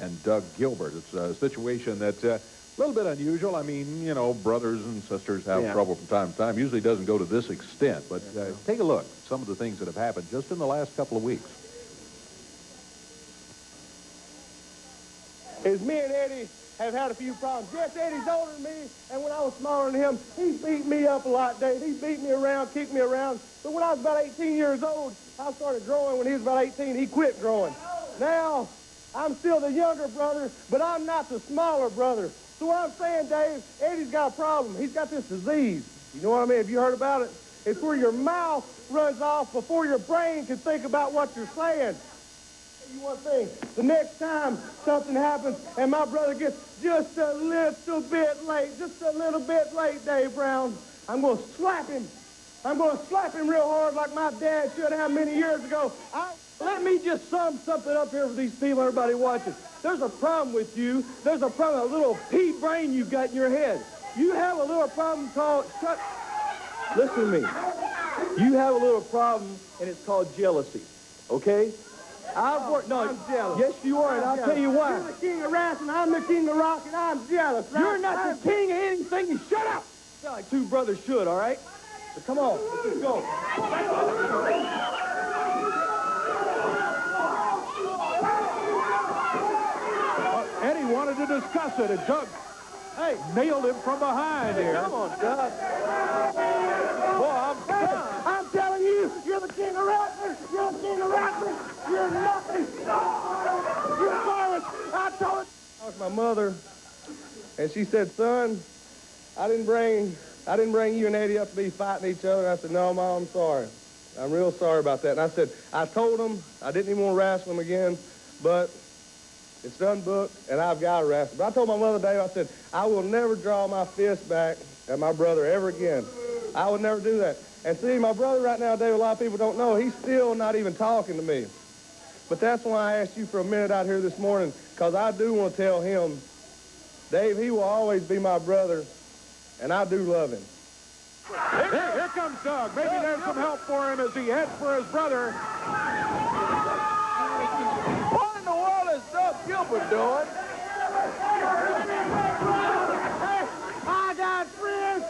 and Doug Gilbert. It's a situation that's a little bit unusual. I mean, you know, brothers and sisters have trouble from time to time. Usually doesn't go to this extent, but take a look at some of the things that have happened just in the last couple of weeks. Is me and Eddie have had a few problems. Yes, Eddie's older than me, and when I was smaller than him, he beat me up a lot, Dave. He beat me around, kicked me around. But when I was about 18 years old, I started growing. When he was about 18, he quit growing. Now, I'm still the younger brother, but I'm not the smaller brother. So what I'm saying, Dave, Eddie's got a problem. He's got this disease. You know what I mean? Have you heard about it? It's where your mouth runs off before your brain can think about what you're saying. You one thing, the next time something happens and my brother gets just a little bit late, Dave Brown, I'm going to slap him. I'm going to slap him real hard like my dad should have many years ago. Let me just sum something up here for these people, everybody watching. There's a problem with you. There's a problem, a little pea brain you've got in your head. You have a little problem called, listen to me. You have a little problem, and it's called jealousy, okay? I'm jealous. Yes, you are, and I'll tell you why. You're the king of rap, and I'm the king of rock, and I'm jealous. Right? You're not the king of anything. You shut up. Sound like two brothers should, all right? So come on, let's go. Eddie wanted to discuss it, and Doug nailed him from behind here. Come on, Doug. Boy, I'm telling you, you're the king of rappers. You're the king of rappers. You're nothing. You're garbage. I told it. That was my mother, and she said, son, I didn't bring you and Eddie up to be fighting each other. I said, no, Mom, I'm sorry. I'm real sorry about that. And I said, I told him I didn't even want to wrestle him again, but it's done booked, and I've got to wrestle. But I told my mother, Dave, I said, I will never draw my fist back at my brother ever again. I would never do that. And see, my brother right now, Dave, a lot of people don't know, he's still not even talking to me. But that's why I asked you for a minute out here this morning, because I do want to tell him, Dave, he will always be my brother, and I do love him. Here comes Doug. Maybe there's some help for him as he heads for his brother. What in the world is Doug Gilbert doing? Hey, I got friends.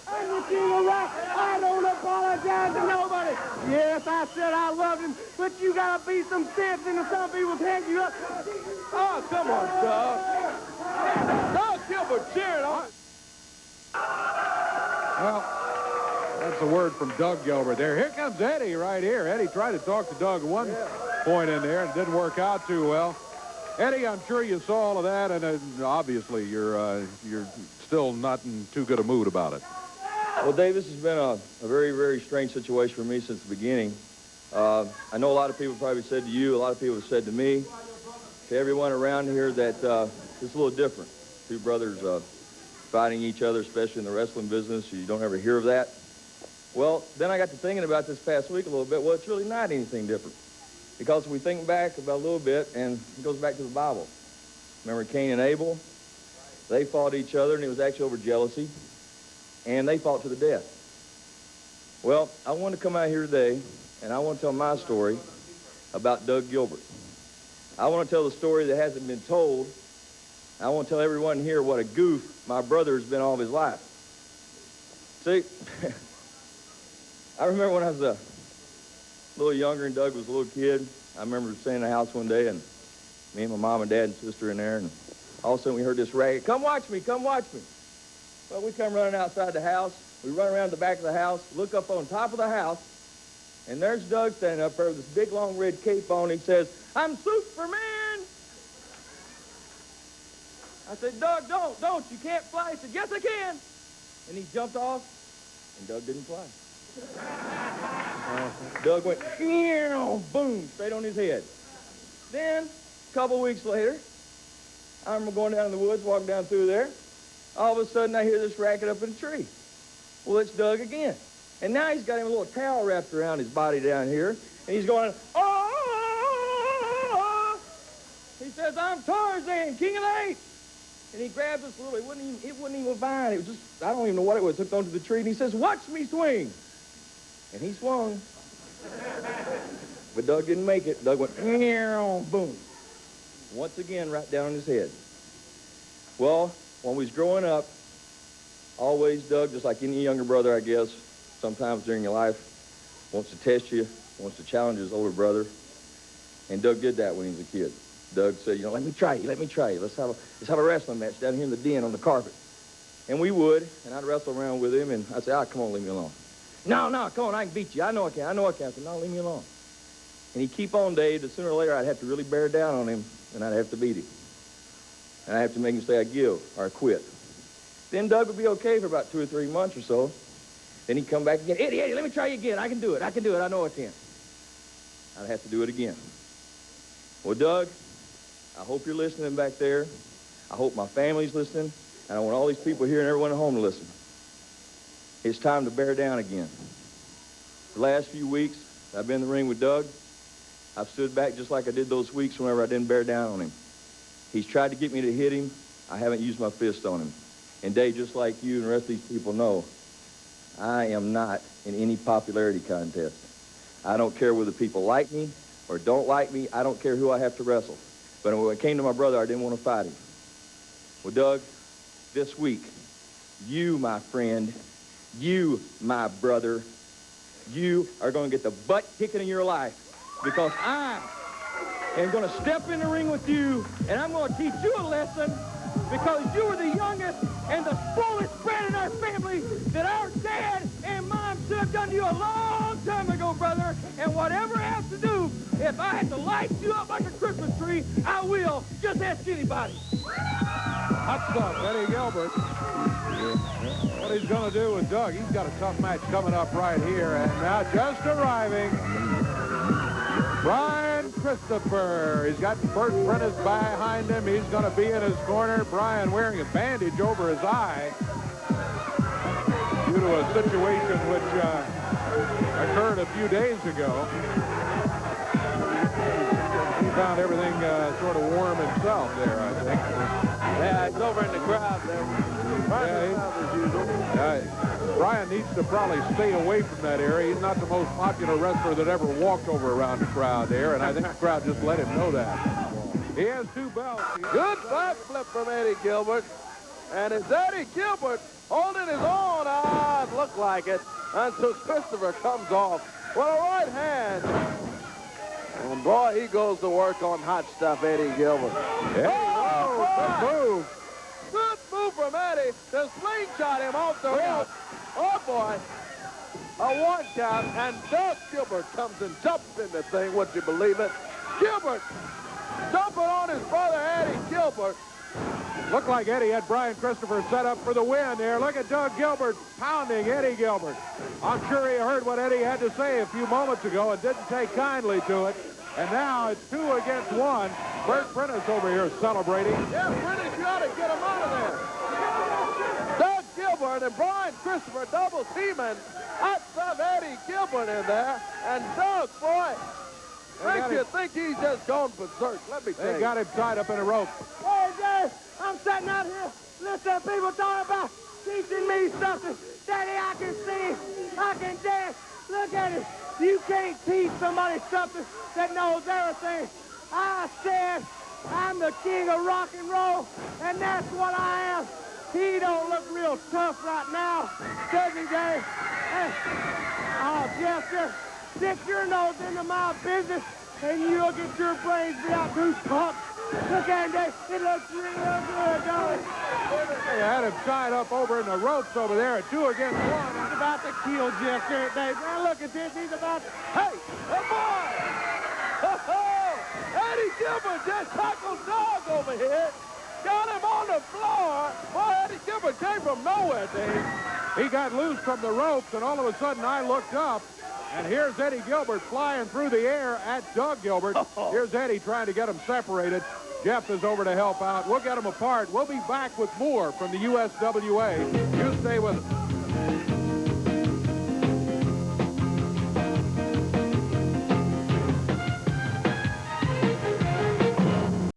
I'm the king of rock. I don't apologize to nobody. Yes, I said I love him, but you gotta be some sense into some people's heads. You up. Oh, come on, Doug. Doug Gilbert cheering on. Well, that's the word from Doug Gilbert there. Here comes Eddie right here. Eddie tried to talk to Doug at one point in there, and it didn't work out too well. Eddie, I'm sure you saw all of that, and obviously you're still not in too good a mood about it. Well, Dave, this has been a very, very strange situation for me since the beginning. I know a lot of people probably said to you, a lot of people have said to me, to everyone around here, that it's a little different. Two brothers fighting each other, especially in the wrestling business. You don't ever hear of that. Well, then I got to thinking about this past week a little bit. Well, it's really not anything different. Because if we think back about a little bit, and it goes back to the Bible. Remember Cain and Abel? They fought each other, and it was actually over jealousy. And they fought to the death. Well, I want to come out here today, and I want to tell my story about Doug Gilbert. I want to tell the story that hasn't been told. I want to tell everyone here what a goof my brother has been all of his life. See, I remember when I was a little younger and Doug was a little kid, I remember staying in the house one day, and me and my mom and dad and sister in there, and all of a sudden we heard this racket, come watch me, come watch me. Well, we come running outside the house. We run around the back of the house, look up on top of the house, and there's Doug standing up there with this big, long red cape on. He says, I'm Superman. I said, Doug, don't. You can't fly. He said, yes, I can. And he jumped off, and Doug didn't fly. Doug went, boom, straight on his head. Then, a couple weeks later, I remember going down in the woods, walking down through there. All of a sudden, I hear this racket up in a tree. Well, it's Doug again. And now he's got him a little towel wrapped around his body down here, and he's going, oh! He says, I'm Tarzan, king of the apes. And he grabs this little, it wasn't even a vine. It was just, I don't even know what it was, hooked onto the tree, and he says, watch me swing. And he swung. But Doug didn't make it. Doug went, boom. Once again, right down on his head. Well, when we was growing up, always Doug, just like any younger brother, I guess, sometimes during your life, wants to test you, wants to challenge his older brother. And Doug did that when he was a kid. Doug said, you know, let me try you. Let's have a wrestling match down here in the den on the carpet. And we would, and I'd wrestle around with him, and I'd say, come on, leave me alone. No, come on, I can beat you. I know I can. I said, no, leave me alone. And he'd keep on, Dave, that sooner or later I'd have to really bear down on him, and I'd have to beat him. And I'd have to make him say I give or I quit. Then Doug would be okay for about 2 or 3 months or so. Then he'd come back again. Eddie, let me try you again. I can do it. I know I can. I'd have to do it again. Well, Doug, I hope you're listening back there. I hope my family's listening. And I want all these people here and everyone at home to listen. It's time to bear down again. The last few weeks, I've been in the ring with Doug. I've stood back just like I did those weeks whenever I didn't bear down on him. He's tried to get me to hit him. I haven't used my fist on him. And Dave, just like you and the rest of these people know, I am not in any popularity contest. I don't care whether people like me or don't like me. I don't care who I have to wrestle. But when it came to my brother, I didn't want to fight him. Well, Doug, this week, you, my friend, you, my brother, you are going to get the butt kicking in your life because I am going to step in the ring with you and I'm going to teach you a lesson because you were the youngest and the spoilest brat in our family that our dad and mom should have done to you a long time ago, brother. And whatever I have to do, if I have to light you up like a Christmas tree, I will. Just ask anybody. Hot stuff, Eddie Gilbert. What he's going to do with Doug, he's got a tough match coming up right here. And now just arriving, Brian Christopher. He's got Bert Prentice behind him. He's going to be in his corner. Brian wearing a bandage over his eye due to a situation which occurred a few days ago. He found everything sort of warm himself there, I think. Yeah, he's over in the crowd there. Brian needs to probably stay away from that area. He's not the most popular wrestler that ever walked over around the crowd there, and I think the crowd just let him know that. He has 2 belts. Good back flip from Eddie Gilbert. And it's Eddie Gilbert holding his own. It looked like it until Christopher comes off with a right hand. And boy, he goes to work on hot stuff, Eddie Gilbert. Good move. Good move from Eddie to slingshot him off the rope. Oh, boy. A 1 count, and Doug Gilbert comes and jumps in the thing, would you believe it? Gilbert jumping on his brother Eddie Gilbert. Looked like Eddie had Brian Christopher set up for the win there. Look at Doug Gilbert pounding Eddie Gilbert. I'm sure he heard what Eddie had to say a few moments ago and didn't take kindly to it. And now it's 2 against 1. Bert Prentice over here celebrating. Yeah, Prentice, you ought to get him out of there. Doug Gilbert and Brian Christopher double teaming. Hot stuff Eddie Gilbert in there. And Doug, boy, makes you think he's just gone berserk. Let me tell you. They got him tied up in a rope. Hey, Jay, I'm sitting out here listening to people talking about teaching me something. Daddy, I can sing, I can dance. Look at it. You can't teach somebody something that knows everything. I said I'm the king of rock and roll, and that's what I am. He don't look real tough right now, does he, Jay? Hey. Oh, Jeff, just stick your nose into my business, and you'll get your brains beat out goose pumps. Look at him, Dave. It looks real good, don't it? They had him tied up over in the ropes over there at 2 against 1. He's about to kill Jeff there, Dave. Now look at this. He's about to... Hey, boy! Eddie Gilbert just tackled Doug over here. Got him on the floor. Boy, Eddie Gilbert came from nowhere, Dave. He got loose from the ropes, and all of a sudden I looked up, and here's Eddie Gilbert flying through the air at Doug Gilbert. Here's Eddie trying to get them separated. Jeff is over to help out. We'll get them apart. We'll be back with more from the USWA. You stay with us.